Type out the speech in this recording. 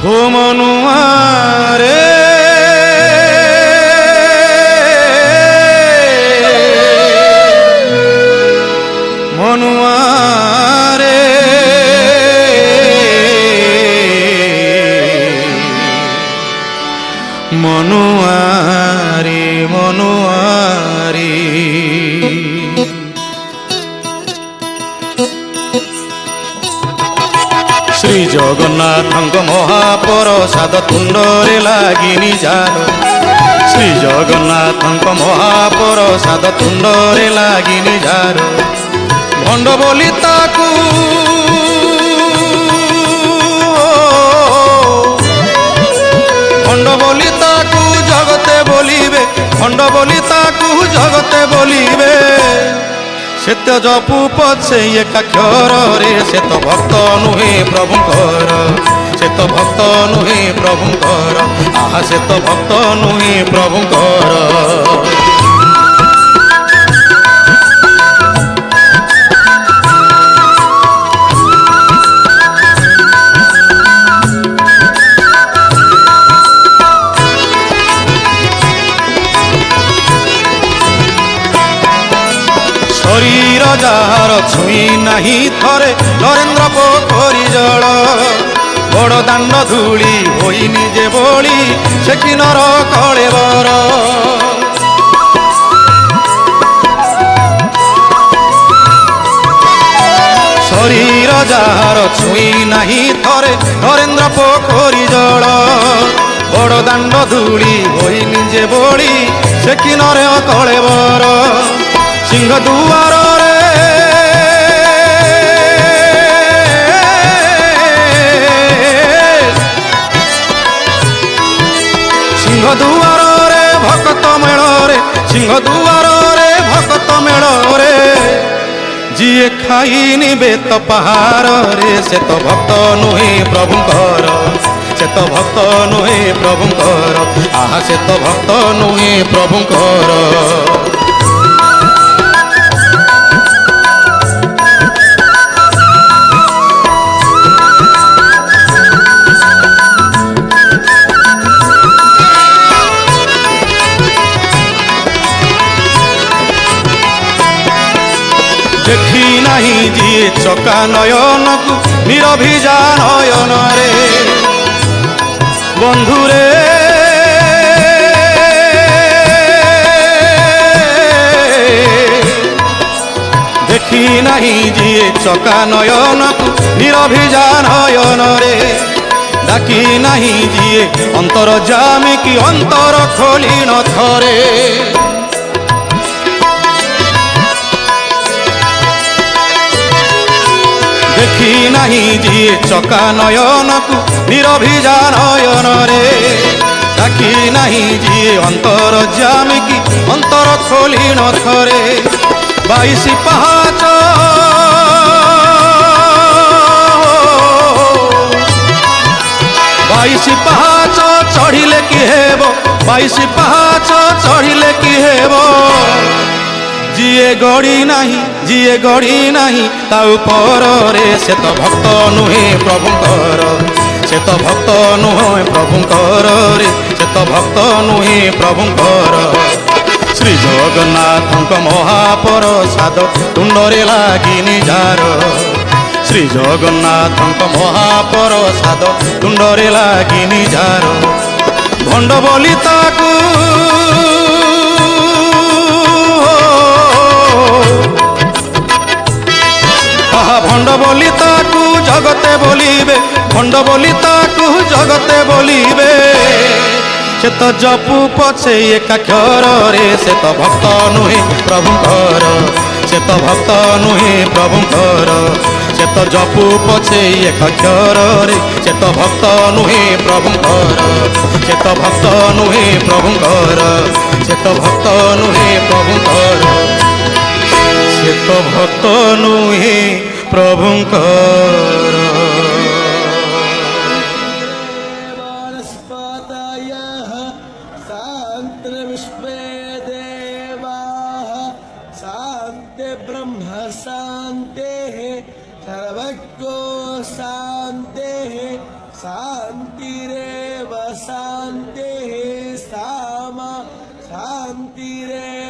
हो मनुआ रे मनुआ रे मनुआ रे मनुआ रे श्री जगन्नाथ महाप्रसाद तुंडरे लागिनी जार श्री जगन्नाथ महाप्रसाद तुंडरे लागिनी जार भंड बोली ताकू भंड बोली ताकू जगते बोलिबे भंड बोली ताकू जगते बोलिबे से तो जपू पछे एकाक्षर रे से तो भक्त नुहे प्रभुंकर से तो भक्त नुहे प्रभुंकर आहा से तो भक्त नुहे प्रभुंकर शरीर जार छुई नहीं थरे नरेन्द्र पोखरी जल बड़ दांड धूली होई निजे बोली से किनर कलेवर शरीर जार छुई नहीं थरे नरेन्द्र पोखरी जल बड़ दांड धूली होई निजे बोली से किनर कलेवर सिंह दुआर रे सिंह दुआर रे भक्त मेल रे सिंह दुआर रे भक्त मेल रे जिए खाई बेत पहाड़ रे से तो भक्त नुहे प्रभुंकर से तो भक्त नुहे प्रभुंकर आहा से तो भक्त नुहे प्रभुंकर देखी नहीं जी चका नयन को निरभिजा नयन रे बंधु रे देखी नहीं जी चका नयन को निरभिजा नयन रे डाकी नहीं जी अंतर जामी की अंतर खोली न थरे देखी नहीं जी चका नयन को निरभिजा नयन रे डाकी नहीं जी अंतर जामी की अंतर खोली न थरे 22 पहाच 22 पहाच चढ़िले कि हेब 22 पहाच चढ़िले कि हेब जिए गड़ी नहीं ता ऊपर रे से तो भक्त नुहे प्रभुंकर से तो भक्त नुहे प्रभुंकर रे से तो भक्त नुहे प्रभुंकर श्री जगन्नाथ महाप्रसाद तुंडरे लागिनी जार श्री जगन्नाथ महाप्रसाद तुंडरे लागिनी जार भंड बोली ताकू भंड बोली ताकू जगते बोलिबे भंड बोली ताकू जगते बोलिबे से तो जपू पछे एकाक्षर रे से तो भक्त नुहे प्रभुंकर से तो भक्त नुहे प्रभुंकर से तो जपू पछे एकाक्षर रे से तो भक्त नुहे प्रभुंकर से तो भक्त नुहे प्रभुंकर से तो भक्त नुहे प्रभुंकर से तो भक्त नुहे प्रभुंकर वनस्पतयः शान्तिर्विश्वे देवाः शान्ति ब्रह्म शान्तिः सर्वज्ञो शान्तिः शान्तिरेव शान्तिः सामा शान्तिरेव